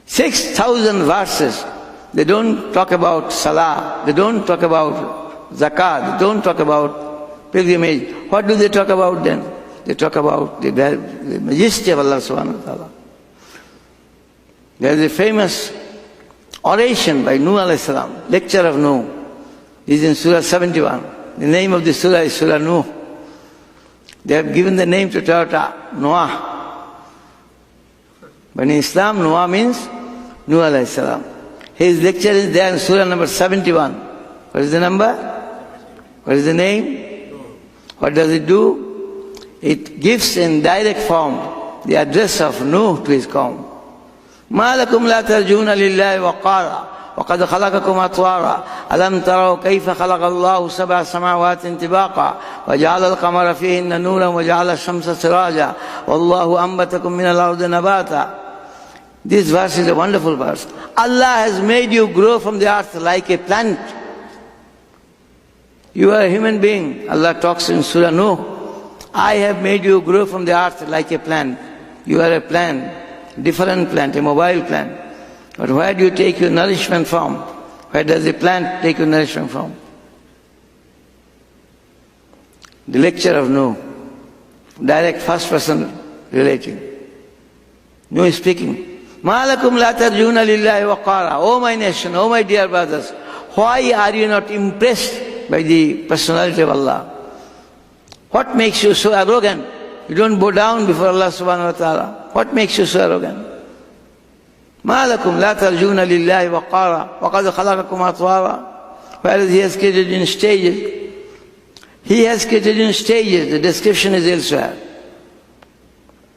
6,000 verses. They don't talk about salah, they don't talk about zakat, they don't talk about pilgrimage. What do they talk about then? They talk about the majesty of Allah subhanahu wa ta'ala. There is a famous oration by Nuh alayhi salam, lecture of Nuh. This is in Surah 71. The name of the surah is Surah Nuh. They have given the name to Toyota, Noah. But in Islam, Noah means Nuh alayhi salam. His lecture is there in Surah number 71. What is the number? What is the name? What does it do? It gives in direct form the address of Nuh to his qawm. مَا لَكُمْ لَا تَرْجُونَ لِلَّهِ وَقَارًا وَقَدْ خَلَقَكُمْ أَطْوَارًا أَلَمْ تَرَوْا كَيْفَ خَلَقَ اللَّهُ سَبْعَ سَمَاوَاتٍ طِبَاقًا وَجَعَلَ الْقَمَرَ فِيهِنَّ نُورًا وَجَعَلَ الشَّمْسَ سِرَاجًا وَاللَّهُ أَنبَتَكُم مِّنَ الْأَرْضِ نَبَاتًا. This verse is a wonderful verse. Allah has made you grow from the earth like a plant. You are a human being. Allah talks in Surah Nuh. I have made you grow from the earth like a plant. You are a plant, different plant, a mobile plant. But where do you take your nourishment from? Where does the plant take your nourishment from? The lecture of Nuh, direct first person relating. Nuh is speaking. مَا لَكُمْ لَا تَرْجُونَ لِلَّهِ وَقَارًا. Oh my nation, oh my dear brothers, why are you not impressed by the personality of Allah? What makes you so arrogant? You don't bow down before Allah subhanahu wa ta'ala. What makes you so arrogant? مَا لَكُمْ لَا تَرْجُونَ لِلَّهِ وَقَارًا وَقَدْ خَلَقَكُمْ أَطْوَارًا. Whereas He has created in stages. He has created in stages. The description is elsewhere.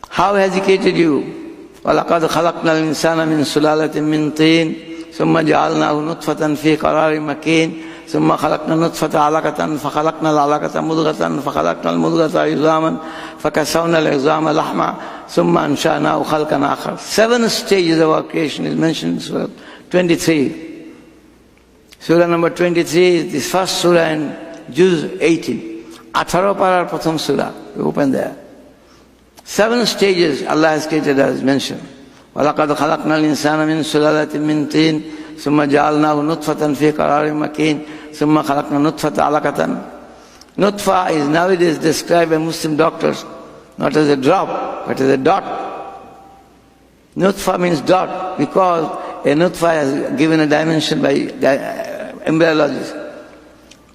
How has He created you? وَلَقَدْ خَلَقْنَا الْإِنسَانَ مِنْ سُلَالَةٍ مِنْ طِينٍ ثُمَّ جَعَلْنَاهُ نُطْفَةً فِي قَرَارٍ مَكِينٍ ثم خلقنا النطفة علقة فخلقنا العلقة مضغة فخلقنا المضغة عظاما فكسونا العظام لحما ثم أنشأناه خلقا آخر. 7 stages of our creation is mentioned in Surah 23. Surah number 23 is the first surah in Juz 18. 18 parar pratham surah. We open there. 7 stages Allah has created as mentioned. وَلَقَدْ خَلَقْنَا الْإِنسَانَ مِنْ سُلَالَةٍ مِنْ طِينٍ ثُمَّ جَعَلْنَاهُ نُطْفَةً فِي قَرَارٍ مَكِينٍ ثُمَّ خَلَقْنَا النُّطْفَةَ عَلَقَةً. Nutfa is nowadays described by Muslim doctors not as a drop, but as a dot. Nutfa means dot because a nutfa is given a dimension by embryologists.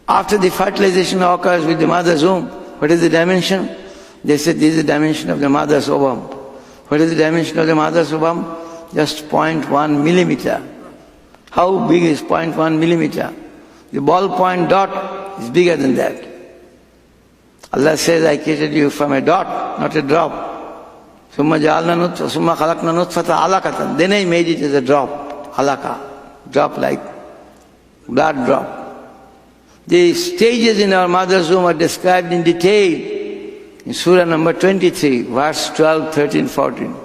After the fertilization occurs with the mother's womb, what is the dimension? They said this is the dimension of the mother's ovum. What is the dimension of the mother's ovum? Just 0.1 millimeter. How big is 0.1 millimeter? The ballpoint dot is bigger than that. Allah says, I created you from a dot, not a drop. ثُمَّ جَعَلْنَا نُطْفَةً ثُمَّ خَلَقْنَا نُطْفَةً عَلَقَةً. Then I made it as a drop, alaka, drop like blood drop. The stages in our mother's womb are described in detail in Surah number 23, verse 12, 13, 14.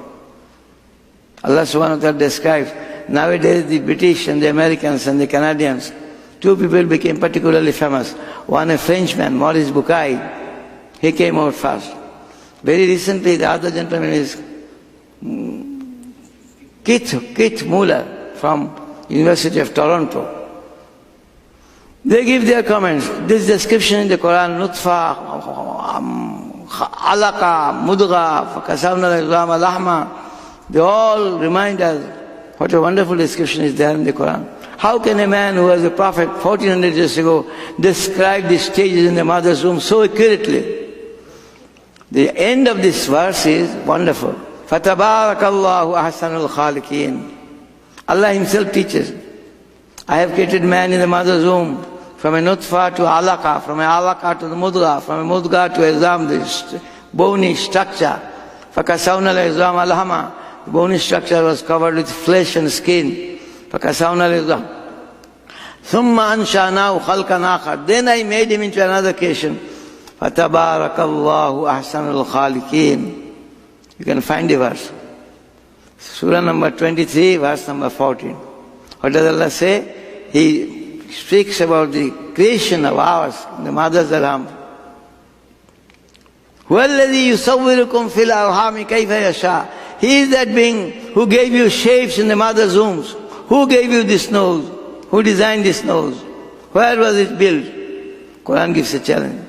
Allah subhanahu wa ta'ala describes, nowadays the British and the Americans and the Canadians, 2 people became particularly famous. One a Frenchman, Maurice Bucaille, he came out first. Very recently the other gentleman is Keith Muller from University of Toronto. They give their comments. This description in the Quran, Nutfa, Alaka, Mudgha, Fakasavna al-Izama, Lahma, they all remind us what a wonderful description is there in the Quran. How can a man who was a prophet 1400 years ago describe the stages in the mother's womb so accurately? The end of this verse is wonderful. فَتَبَارَكَ اللَّهُ أَحْسَنُ الْخَالِقِينَ. Allah Himself teaches. I have created man in the mother's womb from a nutfa to alaka, from a alaka to the mudgha, from a mudgha to izam, the bony structure. فَكَسَوْنَا الْعِظَامَ لَحْمًا. The bony structure was covered with flesh and skin. فَكَسَوْنَا الْعِظَامَ ثُمَّ أَنْشَأْنَاهُ خَلْقًا آخَرَ. Then I made him into another creation. فَتَبَارَكَ اللَّهُ أَحْسَنُ الْخَالِقِينَ. You can find the verse. Surah number 23, verse number 14. What does Allah say? He speaks about the creation of ours, the mother's arham. هُوَ الَّذِي يُصَوِّرُكُمْ فِي الْأَرْحَامِ كَيْفَ يَشَاءُ. He is that being who gave you shapes in the mother's wombs. Who gave you this nose? Who designed this nose? Where was it built? Quran gives a challenge.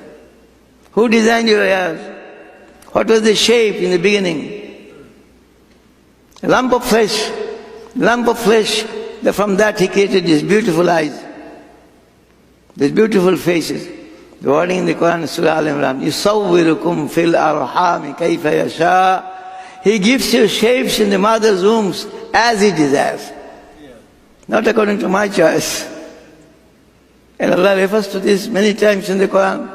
Who designed your ears? What was the shape in the beginning? A lump of flesh. From that He created these beautiful eyes, these beautiful faces. The wording in the Quran is Surah Al-Imran. يُصَوِّرُكُمْ فِي الْأَرْحَامِ كَيْفَ يَشَاءُ. He gives you shapes in the mother's wombs as He desires. Not according to my choice. And Allah refers to this many times in the Quran.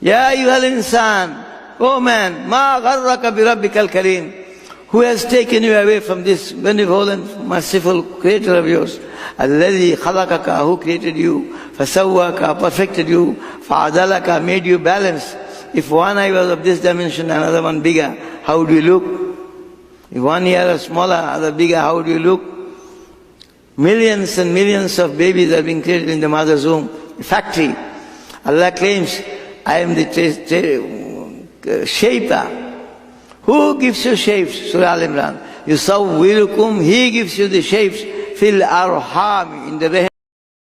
Ya ayyuhal insan, O man, ma gharraka bi rabbikal kareem. Who has taken you away from this wonderful and merciful Creator of yours? Alladhi khalaqaka, who created you, fasawwaka, perfected you, fa'adalaka, made you balance. If one eye was of this dimension, another one bigger, how would you look? If one ear was smaller, other bigger, how would you look? Millions and millions of babies are being created in the mother's womb, a factory. Allah claims, I am the shaper. Who gives you shapes? Surah Al-Imran. Yusawwirukum, He gives you the shapes. Fil arham, in the